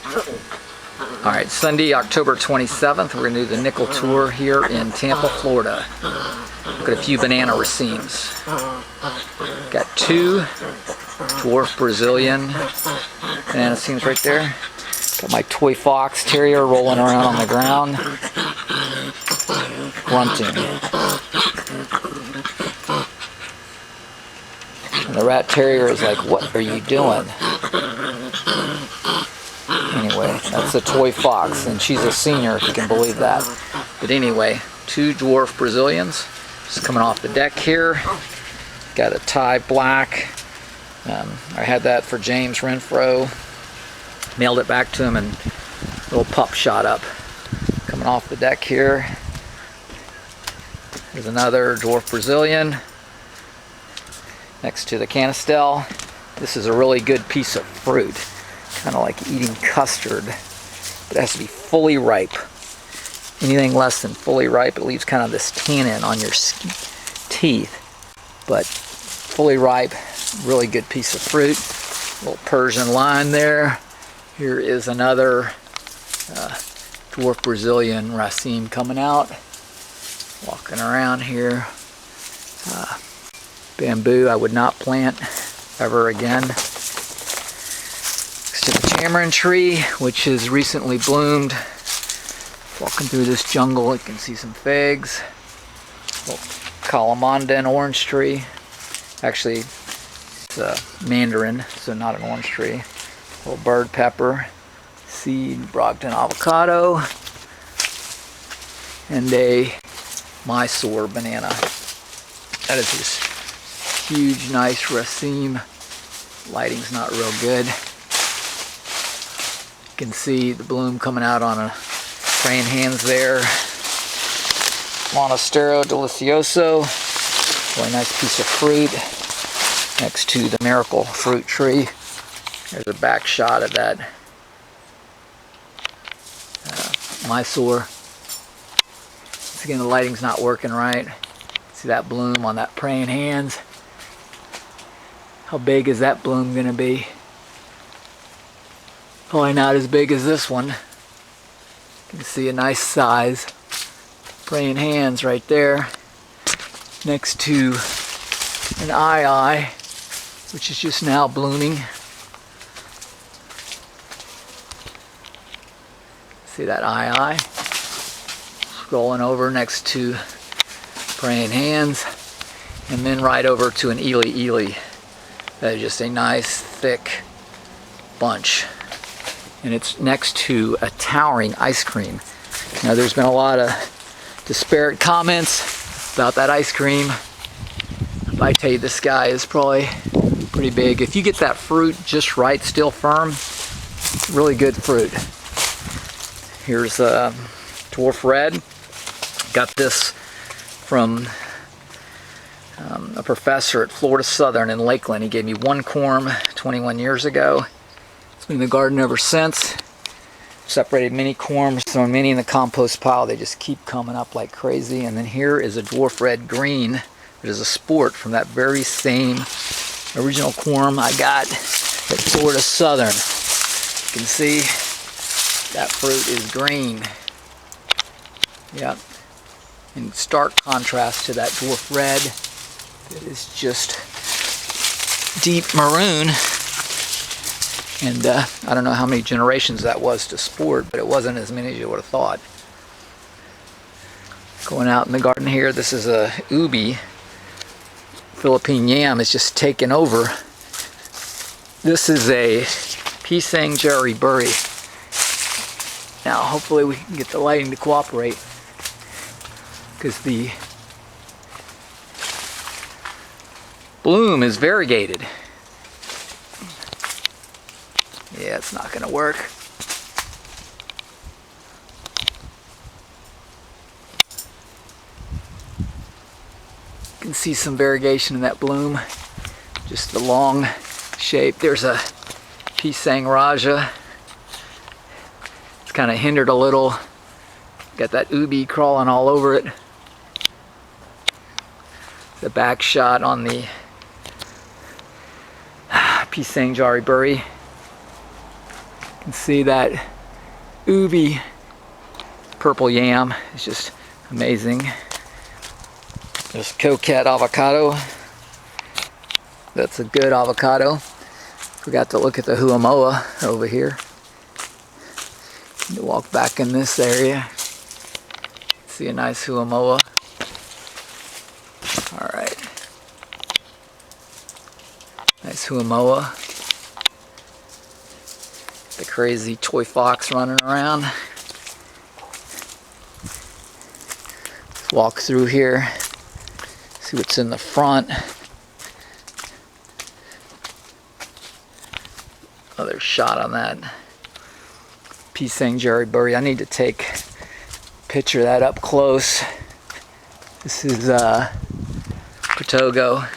Alright, Sunday, October 27th, we're going to do the nickel tour here in Tampa, Florida. Got a few banana racemes. Got two dwarf Brazilian banana racemes right there. Got my toy fox terrier rolling around on the ground, grunting. And the rat terrier is like, "What are you doing?" Anyway, that's a toy fox, and she's a senior, if you can believe that. But anyway, two dwarf Brazilians just coming off the deck here. Got a Thai black. I had that for James Renfro. Mailed it back to him, and a little pup shot up. Coming off the deck here. There's another dwarf Brazilian next to the canistel. This is a really good piece of fruit. Kind of like eating custard, but it has to be fully ripe. Anything less than fully ripe, it leaves kind of this tannin on your teeth. But fully ripe, really good piece of fruit. A little Persian lime there. Here is another dwarf Brazilian raceme coming out. Walking around here. Bamboo I would not plant ever again. To the tamarind tree, which has recently bloomed. Walking through this jungle, you can see some figs. Little Calamandan orange tree. Actually, it's a mandarin, so not an orange tree. Little bird pepper, seed Brogden avocado, and a Mysore banana. That is this huge, nice raceme. Lighting's not real good. You can see the bloom coming out on a praying hands there. Monastero Delicioso, really nice piece of fruit next to the miracle fruit tree. There's a back shot of that Mysore. Once again, the lighting's not working right. See that bloom on that praying hands? How big is that bloom gonna be? Probably not as big as this one. You can see a nice size. Praying hands right there. Next to an eye, which is just now blooming. See that eye? Scrolling over next to praying hands. And then right over to an ely. That is just a nice thick bunch. And it's next to a towering ice cream. Now there's been a lot of disparate comments about that ice cream. I tell you, this guy is probably pretty big. If you get that fruit just right, still firm, really good fruit. Here's dwarf red. Got this from a professor at Florida Southern in Lakeland. He gave me one corm 21 years ago. It's been in the garden ever since. Separated many corms, thrown many in the compost pile. They just keep coming up like crazy. And then here is a dwarf red green. It is a sport from that very same original corm I got at Florida Southern. You can see that fruit is green. Yep. In stark contrast to that dwarf red, it is just deep maroon. And I don't know how many generations that was to sport, but it wasn't as many as you would have thought. Going out in the garden here, this is a ubi. Philippine yam is just taken over. This is a pisang jerry berry. Now hopefully we can get the lighting to cooperate, because the bloom is variegated. Yeah, it's not going to work. You can see some variegation in that bloom. Just the long shape. There's a pisang raja. It's kind of hindered a little. Got that ubi crawling all over it. The back shot on the pisang jari berry. can see that ubi purple yam is just amazing. There's coquette avocado. That's a good avocado. Forgot to look at the huamoa over here. Need to walk back in this area. See a nice huamoa. Alright. Nice huamoa. The crazy toy fox running around. Let's walk through here. See what's in the front. Another shot on that Pisang jerryberry. I need to take a picture of that up close. This is Portogo.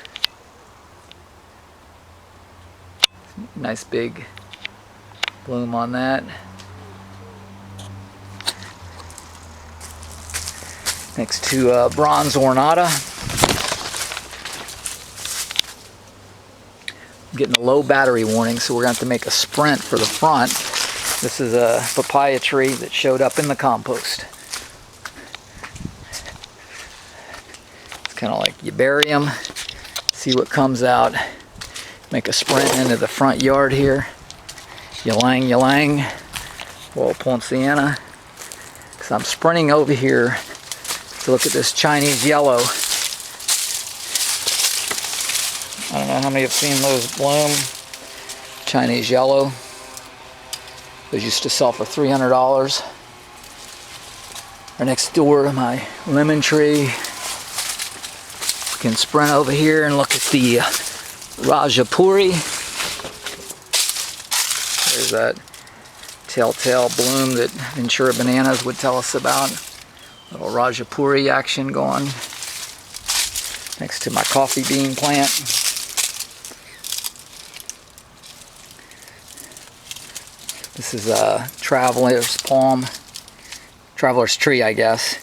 Nice big bloom on that. Next to bronze ornata. I'm getting a low battery warning, so we're going to have to make a sprint for the front. This is a papaya tree that showed up in the compost. It's kind of like you bury them, see what comes out. Make a sprint into the front yard here. Ylang ylang, Rmplmnz. Because I'm sprinting over here to look at this Chinese yellow. I don't know how many have seen those bloom. Chinese yellow. Those used to sell for $300. Right next door to my lemon tree. We can sprint over here and look at the Rajapuri. There's that telltale bloom that Ventura Bananas would tell us about. Little Rajapuri action going. Next to my coffee bean plant. This is a traveler's palm, traveler's tree, I guess.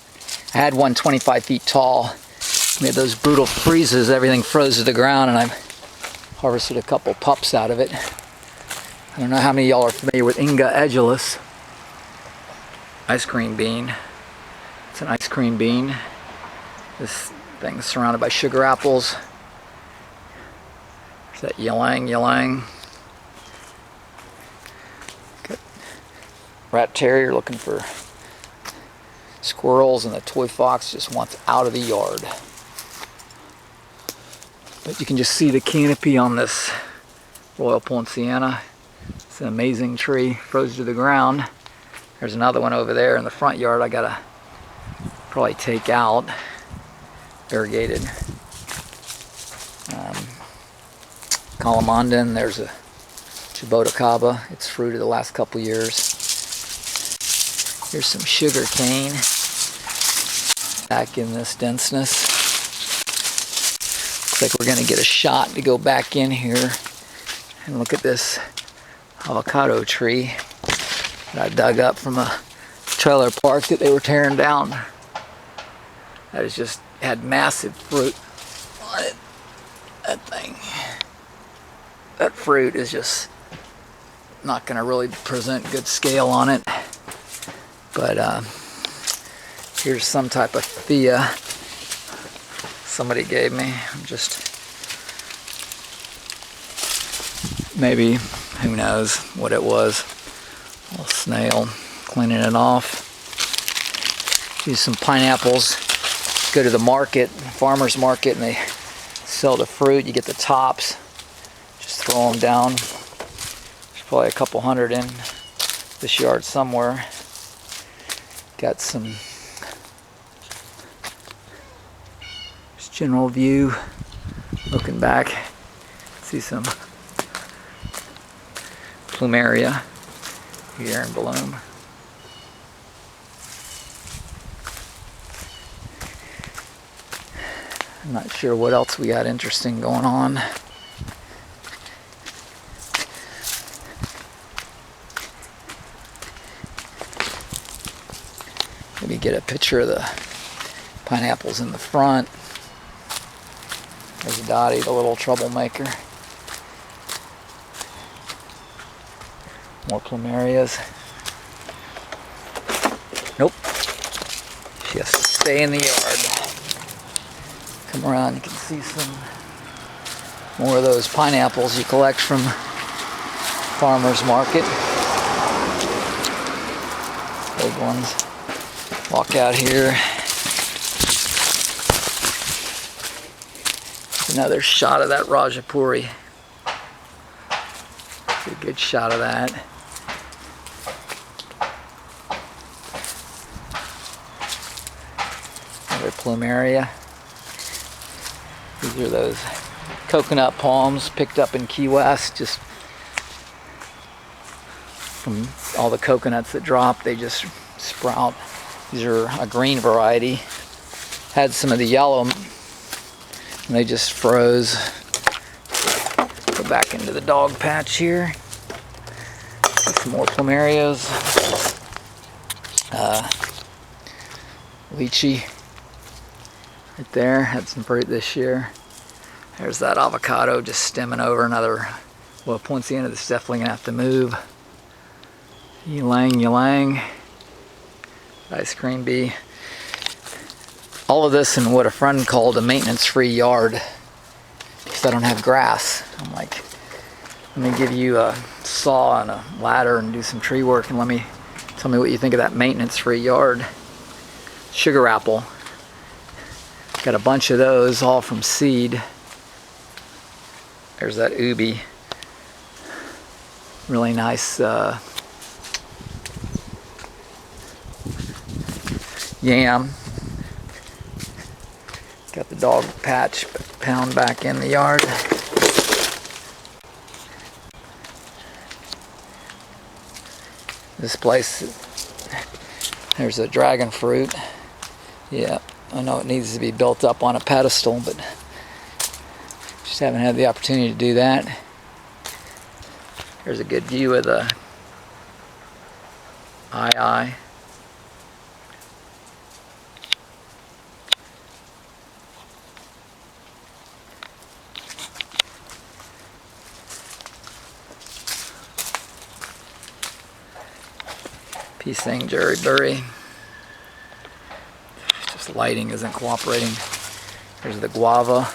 I had one 25 feet tall. We had those brutal freezes, everything froze to the ground, and I harvested a couple pups out of it. I don't know how many of y'all are familiar with Inga edulis. Ice cream bean. It's an ice cream bean. This thing's surrounded by sugar apples. There's that ylang ylang. Rat terrier looking for squirrels, and the toy fox just wants out of the yard. But you can just see the canopy on this Rmplmnz. It's an amazing tree, froze to the ground. There's another one over there in the front yard I gotta probably take out, variegated. Calamondin, there's a Chibotacaba. It's fruited the last couple years. Here's some sugar cane back in this denseness. Looks like we're going to get a shot to go back in here and look at this avocado tree that I dug up from a trailer park that they were tearing down. That has just had massive fruit on it. That thing. That fruit is just not going to really present good scale on it. But here's some type of thea somebody gave me. I'm just, maybe, who knows what it was. A little snail, cleaning it off. Use some pineapples. Go to the market, farmer's market, and they sell the fruit. You get the tops. Just throw them down. There's probably a couple hundred in this yard somewhere. Got some just general view. Looking back, see some plumeria here in bloom. I'm not sure what else we got interesting going on. Maybe get a picture of the pineapples in the front. There's Dottie, the little troublemaker. More plumerias. Nope. She has to stay in the yard. Come around, you can see some more of those pineapples you collect from farmer's market. Big ones. Walk out here. Another shot of that Rajapuri. A good shot of that. Another plumeria. These are those coconut palms picked up in Key West, just from all the coconuts that drop, they just sprout. These are a green variety. Had some of the yellow and they just froze. Go back into the dog patch here. Some more plumerias. Lychee right there, had some fruit this year. There's that avocado just stemming over another, well, poinsettia that's definitely gonna have to move. Ylang ylang. Ice cream bee. All of this in what a friend called a maintenance-free yard, because I don't have grass. I'm like, let me give you a saw and a ladder and do some tree work, and tell me what you think of that maintenance-free yard. Sugar apple. Got a bunch of those, all from seed. There's that ubi. Really nice yam. Got the dog patch pound back in the yard. This place, there's a dragon fruit. Yeah, I know it needs to be built up on a pedestal, but just haven't had the opportunity to do that. There's a good view of the eye. Peace thing, Jerry Burry. Just lighting isn't cooperating. There's the guava.